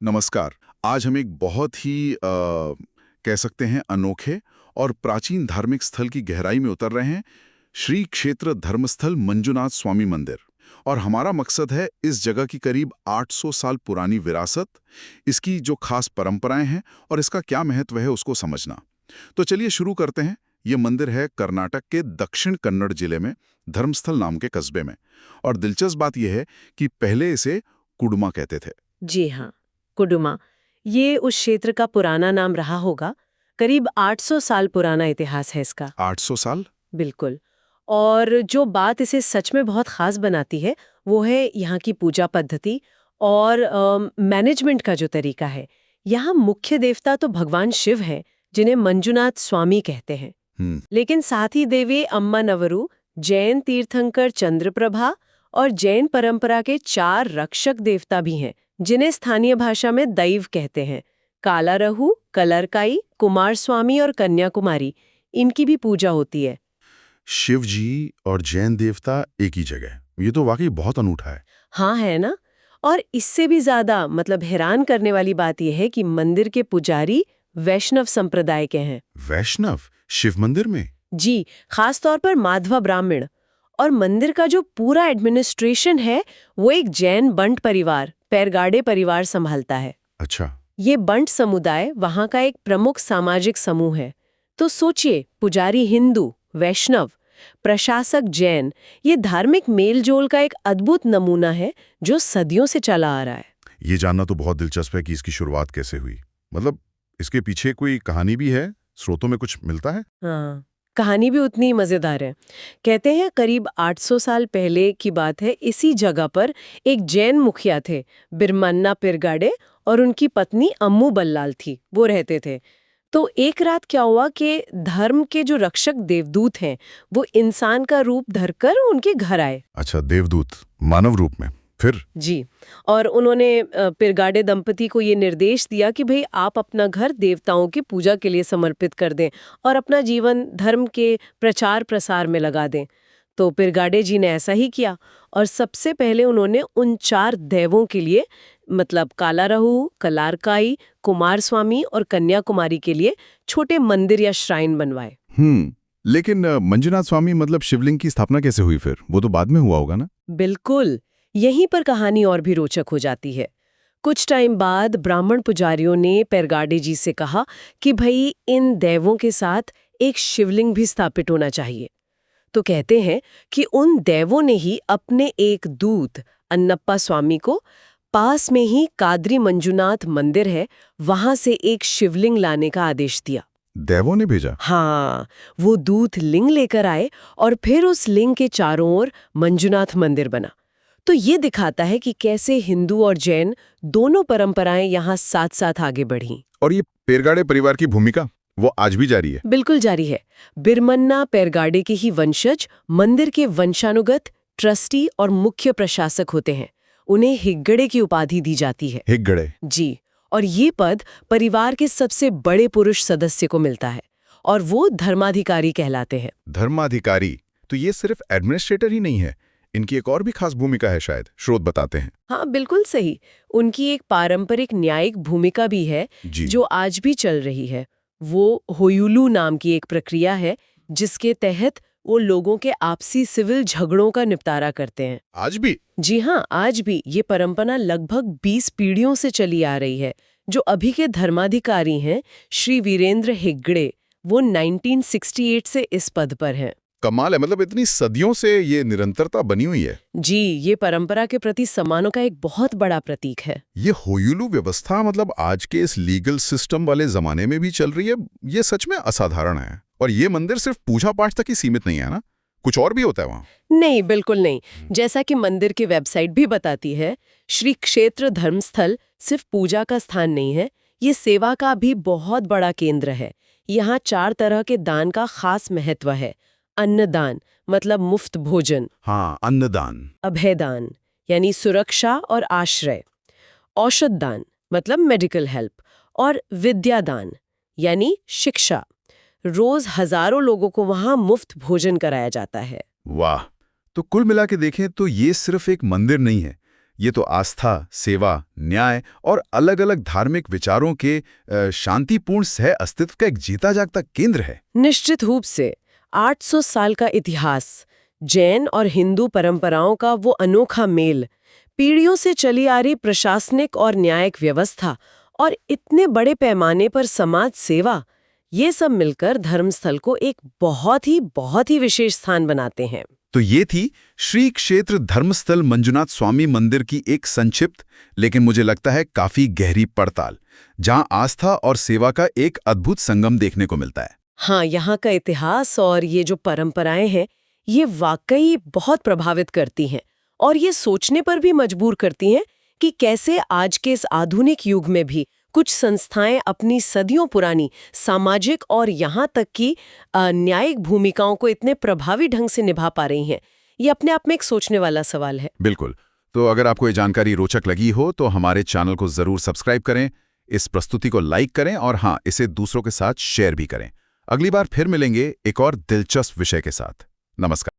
नमस्कार। आज हम एक बहुत ही कह सकते हैं अनोखे और प्राचीन धार्मिक स्थल की गहराई में उतर रहे हैं, श्री क्षेत्र धर्मस्थल मंजुनाथ स्वामी मंदिर। और हमारा मकसद है इस जगह की करीब 800 साल पुरानी विरासत, इसकी जो खास परंपराएं हैं और इसका क्या महत्व है उसको समझना। तो चलिए शुरू करते हैं। ये मंदिर है कर्नाटक के दक्षिण कन्नड़ जिले में धर्मस्थल नाम के कस्बे में। और दिलचस्प बात यह है कि पहले इसे कुडुमा कहते थे। जी हाँ, कुडुमा। ये उस क्षेत्र का पुराना नाम रहा होगा। करीब 800 साल पुराना इतिहास है इसका। 800 साल? बिल्कुल। और जो बात इसे सच में बहुत खास बनाती है, वो है यहाँ की पूजा पद्धति और मैनेजमेंट का जो तरीका है। यहाँ मुख्य देवता तो भगवान शिव हैं, जिन्हें मंजुनाथ स्वामी कहते हैं। लेकिन साथ ही देवी अम्मा नवरू, जैन तीर्थंकर चंद्रप्रभा और जैन परंपरा के 4 रक्षक देवता भी हैं, जिन्हें स्थानीय भाषा में दैव कहते हैं। कालारहु, कलरकाई, कुमार स्वामी और कन्याकुमारी, इनकी भी पूजा होती है। शिव जी और जैन देवता एक ही जगह, ये तो वाकई बहुत अनूठा है। हाँ, है ना। और इससे भी ज्यादा हैरान करने वाली बात यह है कि मंदिर के पुजारी वैष्णव संप्रदाय के हैं। वैष्णव शिव मंदिर में? जी, खास तौर पर माधवा ब्राह्मण। और मंदिर का जो पूरा एडमिनिस्ट्रेशन है, वो एक जैन बंट परिवार, पैरगाडे परिवार संभालता है। अच्छा। ये बंट समुदाय वहाँ का एक प्रमुख सामाजिक समूह है। तो सोचिए, पुजारी हिंदू, वैष्णव, प्रशासक जैन, ये धार्मिक मेलजोल का एक अद्भुत नमूना है जो सदियों से चला आ रहा है। ये जानना तो बहुत दिलचस्प है कि इसकी शुरुआत कैसे हुई। मतलब इसके पीछे कोई कहानी भी है, स्रोतों में कुछ मिलता है? हाँ, कहानी भी उतनी ही मजेदार है। कहते हैं करीब 800 साल पहले की बात है, इसी जगह पर एक जैन मुखिया थे, बिरमन्ना पिरगाडे, और उनकी पत्नी अम्मू बल्लाल थी, वो रहते थे। तो एक रात क्या हुआ कि धर्म के जो रक्षक देवदूत हैं, वो इंसान का रूप धरकर उनके घर आए। अच्छा, देवदूत मानव रूप में? फिर? जी। और उन्होंने पिरगाडे दंपति को ये निर्देश दिया कि भाई आप अपना घर देवताओं की पूजा के लिए समर्पित कर दें और अपना जीवन धर्म के प्रचार प्रसार में लगा दें। तो पिरगाडे जी ने ऐसा ही किया और सबसे पहले उन्होंने उन 4 देवों के लिए, कालारहु, कलारकाई, कुमार स्वामी और कन्याकुमारी के लिए छोटे मंदिर या श्राइन बनवाए। लेकिन मंजुनाथ स्वामी मतलब शिवलिंग की स्थापना कैसे हुई फिर? वो तो बाद में हुआ होगा ना? बिल्कुल, यहीं पर कहानी और भी रोचक हो जाती है। कुछ टाइम बाद ब्राह्मण पुजारियों ने पेरगाडे जी से कहा कि भाई इन देवों के साथ एक शिवलिंग भी स्थापित होना चाहिए। तो कहते हैं कि उन देवों ने ही अपने एक दूत अन्नप्पा स्वामी को पास में ही काद्री मंजुनाथ मंदिर है, वहां से एक शिवलिंग लाने का आदेश दिया। देवों ने भेजा? हाँ, वो दूत लिंग लेकर आए और फिर उस लिंग के चारों ओर मंजुनाथ मंदिर बना। तो ये दिखाता है कि कैसे हिंदू और जैन दोनों परंपराएं यहाँ साथ साथ आगे बढ़ी। और ये पेरगाडे परिवार की भूमिका वो आज भी जारी है? बिल्कुल जारी है। बिरमन्ना पेरगाडे के ही वंशज मंदिर के वंशानुगत ट्रस्टी और मुख्य प्रशासक होते हैं। उन्हें हिग्गड़े की उपाधि दी जाती है। हिग्गड़े? जी। और ये पद परिवार के सबसे बड़े पुरुष सदस्य को मिलता है और वो धर्माधिकारी कहलाते हैं। धर्माधिकारी? तो ये सिर्फ एडमिनिस्ट्रेटर ही नहीं है, इनकी एक और भी खास भूमिका है शायद, स्रोत बताते हैं। हाँ, बिल्कुल सही। उनकी एक पारंपरिक न्यायिक भूमिका भी है जो आज भी चल रही है। वो होयुलू नाम की एक प्रक्रिया है जिसके तहत वो लोगों के आपसी सिविल झगड़ों का निपटारा करते हैं। आज भी? जी हाँ, आज भी ये परंपरा लगभग 20 पीढ़ियों से चली आ रही है। जो अभी के धर्माधिकारी हैं, श्री वीरेंद्र हेग्गड़े, वो 1968 से इस पद पर हैं। कमाल है, मतलब इतनी सदियों से ये निरंतरता बनी हुई है। जी, ये परंपरा के प्रति सम्मानों का एक बहुत बड़ा प्रतीक है। ये होयुलू व्यवस्था मतलब आज के इस लीगल सिस्टम वाले जमाने में भी चल रही है, ये सच में असाधारण है। और ये मंदिर सिर्फ पूजा पाठ तक ही सीमित नहीं है ना, कुछ और भी होता है वहाँ? नहीं, बिल्कुल नहीं। जैसा कि मंदिर की वेबसाइट भी बताती है, श्री क्षेत्र धर्मस्थल सिर्फ पूजा का स्थान नहीं है, ये सेवा का भी बहुत बड़ा केंद्र है। यहाँ 4 तरह के दान का खास महत्व है। अन्नदान मतलब मुफ्त भोजन। हाँ, अन्नदान। अभयदान यानी सुरक्षा और आश्रय। औषध दान मतलब मेडिकल हेल्प। और विद्यादान यानी शिक्षा। रोज हजारों लोगों को वहां मुफ्त भोजन कराया जाता है। वाह! तो कुल मिला के देखें तो ये सिर्फ एक मंदिर नहीं है, ये तो आस्था, सेवा, न्याय और अलग-अलग धार्मिक विचारों के शांतिपूर्ण सह अस्तित्व का एक जीता जागता केंद्र है। निश्चित रूप से 800 साल का इतिहास, जैन और हिंदू परंपराओं का वो अनोखा मेल, पीढ़ियों से चली आ रही प्रशासनिक और न्यायिक व्यवस्था और इतने बड़े पैमाने पर समाज सेवा, ये सब मिलकर धर्मस्थल को एक बहुत ही विशेष स्थान बनाते हैं। तो ये थी श्री क्षेत्र धर्मस्थल मंजुनाथ स्वामी मंदिर की एक संक्षिप्त लेकिन मुझे लगता है काफी गहरी पड़ताल, जहां आस्था और सेवा का एक अद्भुत संगम देखने को मिलता है। हाँ, यहाँ का इतिहास और ये जो परंपराएं हैं, ये वाकई बहुत प्रभावित करती हैं और ये सोचने पर भी मजबूर करती हैं कि कैसे आज के इस आधुनिक युग में भी कुछ संस्थाएं अपनी सदियों पुरानी सामाजिक और यहाँ तक कि न्यायिक भूमिकाओं को इतने प्रभावी ढंग से निभा पा रही हैं। ये अपने आप में एक सोचने वाला सवाल है। बिल्कुल। तो अगर आपको ये जानकारी रोचक लगी हो तो हमारे चैनल को जरूर सब्सक्राइब करें, इस प्रस्तुति को लाइक करें और हाँ, इसे दूसरों के साथ शेयर भी करें। अगली बार फिर मिलेंगे एक और दिलचस्प विषय के साथ। नमस्कार।